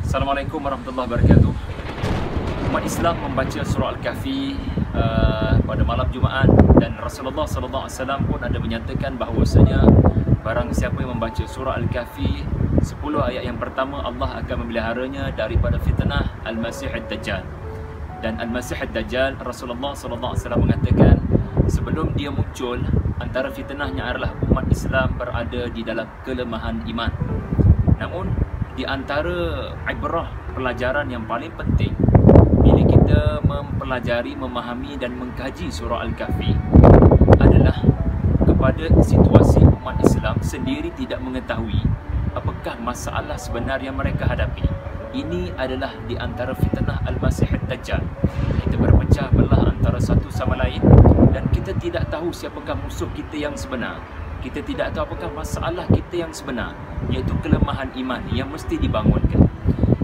Assalamualaikum warahmatullahi wabarakatuh. Umat Islam membaca surah Al-Kahfi pada malam Jumaat, dan Rasulullah SAW pun ada menyatakan bahawasanya barang siapa yang membaca surah Al-Kahfi 10 ayat yang pertama, Allah akan memeliharanya daripada fitnah Al-Masih Ad-Dajjal. Dan Al-Masih Ad-Dajjal, Rasulullah SAW mengatakan sebelum dia muncul, antara fitnahnya adalah umat Islam berada di dalam kelemahan iman. Namun di antara ibrah, pelajaran yang paling penting bila kita mempelajari, memahami dan mengkaji surah Al-Kahfi adalah kepada situasi umat Islam sendiri tidak mengetahui apakah masalah sebenar yang mereka hadapi. Ini adalah di antara fitnah Al-Masih Ad-Dajjal. Kita berpecah belah antara satu sama lain dan kita tidak tahu siapakah musuh kita yang sebenar. Kita tidak tahu apakah masalah kita yang sebenar, iaitu kelemahan iman yang mesti dibangunkan.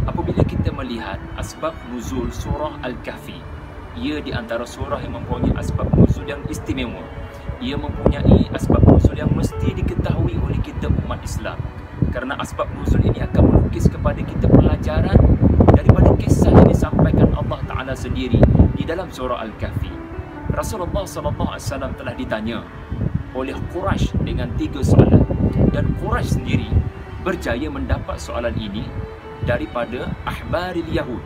Apabila kita melihat asbab nuzul surah Al-Kahfi, ia di antara surah yang mempunyai asbab nuzul yang istimewa. Ia mempunyai asbab nuzul yang mesti diketahui oleh kita umat Islam, kerana asbab nuzul ini akan melukis kepada kita pelajaran daripada kisah yang disampaikan Allah Ta'ala sendiri di dalam surah Al-Kahfi. Rasulullah SAW telah ditanya oleh Quraisy dengan 3 soalan, dan Quraisy sendiri berjaya mendapat soalan ini daripada ahbaril Yahud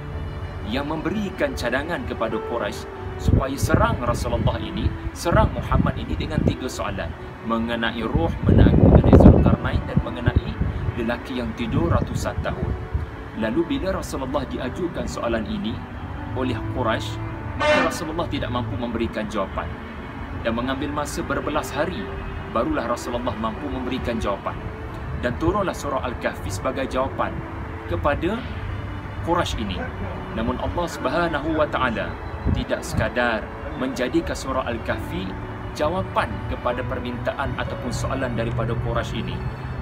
yang memberikan cadangan kepada Quraisy supaya serang Rasulullah ini, serang Muhammad ini dengan 3 soalan mengenai ruh, mengenai Zulkarnain dan mengenai lelaki yang tidur ratusan tahun. Lalu bila Rasulullah diajukan soalan ini oleh Quraisy, maka Rasulullah tidak mampu memberikan jawapan, dan mengambil masa berbelas hari barulah Rasulullah mampu memberikan jawapan. Dan turunlah surah Al-Kahfi sebagai jawapan kepada Quraisy ini. Namun Allah Subhanahu wa Ta'ala tidak sekadar menjadikan surah Al-Kahfi jawapan kepada permintaan ataupun soalan daripada Quraisy ini.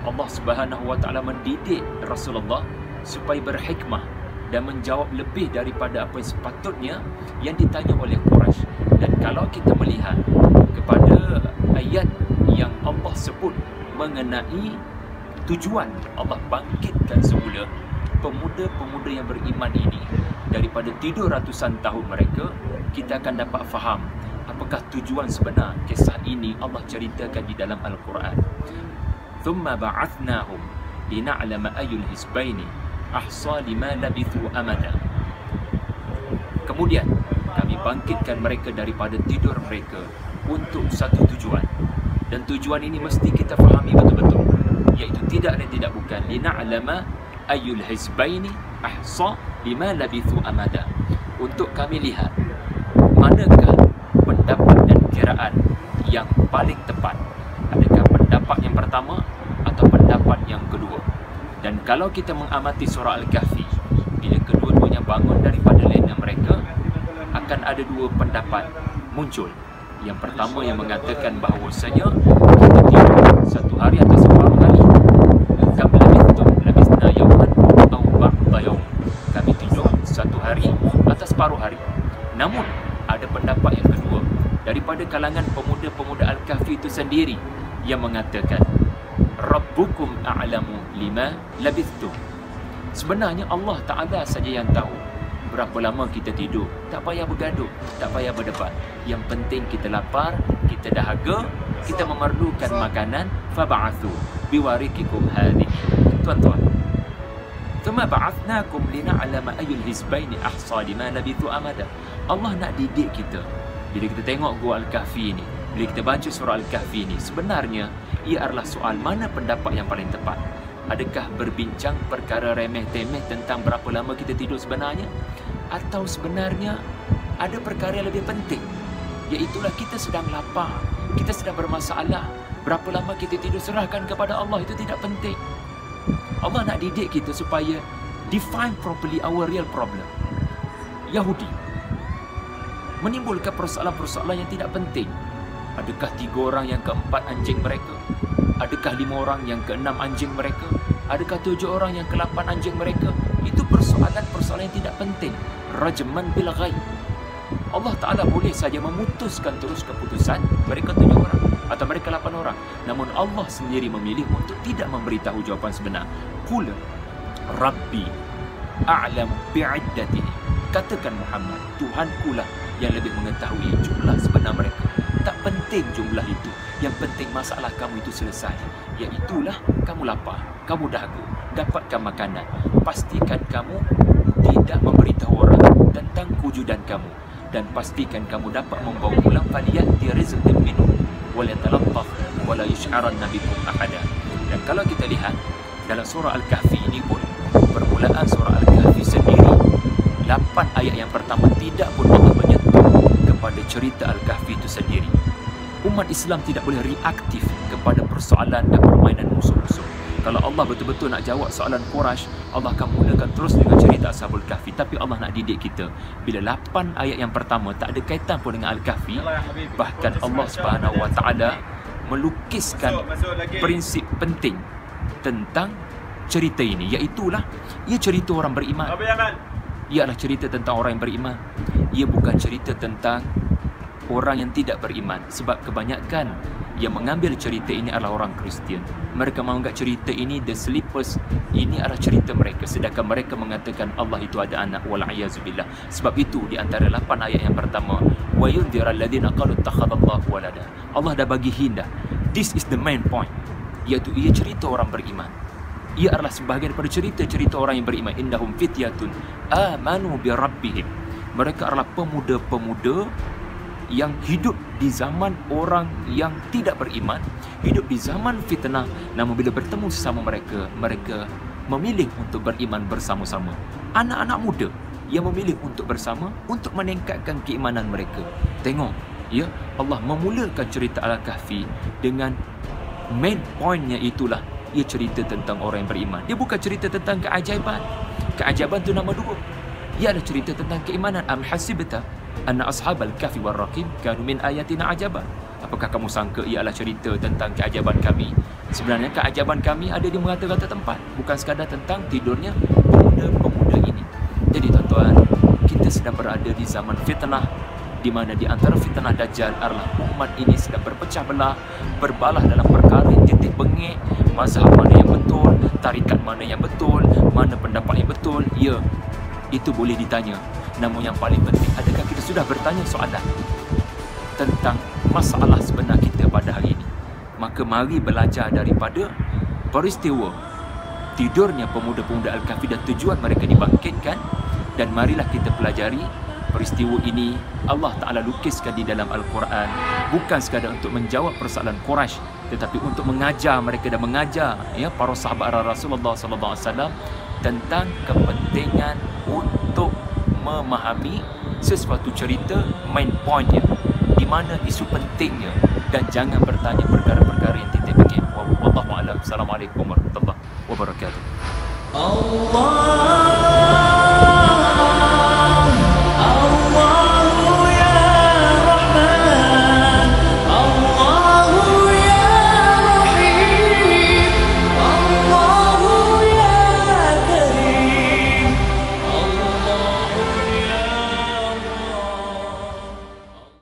Allah Subhanahu wa Ta'ala mendidik Rasulullah supaya berhikmah dan menjawab lebih daripada apa yang sepatutnya yang ditanya oleh Quraisy. Dan kalau kita melihat kepada ayat yang Allah sebut mengenai tujuan Allah bangkitkan semula pemuda-pemuda yang beriman ini daripada tidur ratusan tahun mereka, kita akan dapat faham apakah tujuan sebenar kisah ini Allah ceritakan di dalam Al-Quran. Thumma ba'athnahum lina'lama ayyul hisbaini ahsa lima labithu amada. Kemudian kami bangkitkan mereka daripada tidur mereka untuk satu tujuan, dan tujuan ini mesti kita fahami betul-betul, iaitu tidak dan tidak bukan lina'lama ayyul hisbaini ahsa lima labithu amada, untuk kami lihat manakah pendapat dan kiraan yang paling tepat, adakah pendapat yang pertama atau pendapat yang kedua. Dan kalau kita mengamati surah Al-Kahfi, bila kedua-duanya bangun daripada lena mereka, akan ada 2 pendapat muncul. Yang pertama yang mengatakan bahawasanya kita tidur satu hari atau separuh hari. Labithna yawman aw ba'da yawm. Kami tidur satu hari atau separuh hari. Namun ada pendapat yang kedua daripada kalangan pemuda-pemuda Al-Kahfi itu sendiri yang mengatakan Rabbukum a'lamu lima labithtum. Sebenarnya Allah Ta'ala saja yang tahu berapa lama kita tidur. Tak payah bergaduh, tak payah berdebat. Yang penting kita lapar, kita dahaga, kita memerlukan makanan. Faba'athu biwarikikum hadhihi. Tuan-tuan, thumma ba'athnakum lina'lama ayyul hisbaini ahsa lima labithu amada. Allah nak didik kita. Bila kita tengok gua Al-Kahfi ini, bila kita baca surah Al-Kahfi ini, sebenarnya ia adalah soal mana pendapat yang paling tepat. Adakah berbincang perkara remeh-temeh tentang berapa lama kita tidur sebenarnya, atau sebenarnya ada perkara yang lebih penting, iaitulah kita sedang lapar, kita sedang bermasalah, berapa lama kita tidur serahkan kepada Allah, itu tidak penting. Allah nak didik kita supaya define properly our real problem. Yahudi menimbulkan persoalan-persoalan yang tidak penting. Adakah 3 orang yang ke-4 anjing mereka? Adakah 5 orang yang ke-6 anjing mereka? Adakah 7 orang yang ke-8 anjing mereka? Itu persoalan-persoalan yang tidak penting. Rajman bil ghaib. Allah Ta'ala boleh saja memutuskan terus keputusan mereka 7 orang atau mereka 8 orang. Namun Allah sendiri memilih untuk tidak memberitahu jawapan sebenar. Qul Rabbi a'lamu bi'iddatihim. Katakan Muhammad, Tuhanku lah yang lebih mengetahui jumlah sebenar mereka. Tak penting jumlah itu, yang penting masalah kamu itu selesai. Iaitulah kamu lapar, kamu dahaga, dapatkan makanan. Pastikan kamu tidak memberitahu orang tentang kewujudan kamu, dan pastikan kamu dapat membawa pulang faliyati rizqan minhu wala yatalattaf wala yush'aranna bikum ahada. Dan kalau kita lihat dalam surah Al-Kahfi ini pun, permulaan surah Al-Kahfi sendiri 8 ayat yang pertama tidak pun Allah menyentuh kepada cerita Al-Kahfi itu sendiri. Umat Islam tidak boleh reaktif kepada persoalan dan permainan musuh-musuh. Kalau Allah betul-betul nak jawab soalan Quraisy, Allah akan mulakan terus dengan cerita Ashabul Kahfi. Tapi Allah nak didik kita, bila 8 ayat yang pertama tak ada kaitan pun dengan Al-Kahfi, bahkan Allah Subhanahu Wa Taala melukiskan prinsip penting tentang cerita ini, iaitulah ia cerita orang beriman. Ia adalah cerita tentang orang yang beriman. Ia bukan cerita tentang orang yang tidak beriman. Sebab kebanyakan yang mengambil cerita ini adalah orang Kristian. Mereka menganggap cerita ini the sleepers, ini adalah cerita mereka, sedangkan mereka mengatakan Allah itu ada anak, wal'ayazubillah. Sebab itu di antara 8 ayat yang pertama, wa yundhira alladhina qalu ittakhadallahu walada, Allah dah bagi hindah. This is the main point, iaitu ia cerita orang beriman. Ia adalah sebahagian daripada cerita-cerita orang yang beriman. Innahum fityatun amanu bi rabbihim. Mereka adalah pemuda-pemuda yang hidup di zaman orang yang tidak beriman, hidup di zaman fitnah, namun bila bertemu sesama mereka, mereka memilih untuk beriman bersama-sama. Anak-anak muda yang memilih untuk bersama untuk meningkatkan keimanan mereka. Tengok, ya, Allah memulakan cerita Al-Kahfi dengan main pointnya, itulah ia cerita tentang orang yang beriman. Dia bukan cerita tentang keajaiban. Keajaiban tu nama dua. Ia adalah cerita tentang keimanan. Am hasibta anna ashabal kahfi war raqim kanu min ayatina ajaba. Apakah kamu sangka ia adalah cerita tentang keajaiban kami? Sebenarnya keajaiban kami ada di merata-rata tempat, bukan sekadar tentang tidurnya pemuda-pemuda ini. Jadi tuan-tuan, kita sedang berada di zaman fitnah, di mana di antara fitnah Dajjal adalah umat ini sedang berpecah belah, berbalah dalam perkara yang titik bengek, mazhab mana yang betul, tarikat mana yang betul, mana pendapat yang betul. Ya, itu boleh ditanya. Namun yang paling penting, adakah kita sudah bertanya soalan tentang masalah sebenar kita pada hari ini? Maka mari belajar daripada peristiwa tidurnya pemuda-pemuda Al-Kahfi dan tujuan mereka dibangkitkan, dan marilah kita pelajari peristiwa ini. Allah Ta'ala lukiskan di dalam Al-Quran bukan sekadar untuk menjawab persoalan Quraisy, tetapi untuk mengajar mereka dan mengajar, ya, para sahabat Rasulullah SAW tentang kepentingan untuk memahami sesuatu cerita, main pointnya, di mana isu pentingnya, dan jangan bertanya perkara-perkara yang titik bengek. Wallahu a'lam. Assalamualaikum warahmatullahi wabarakatuh. Allah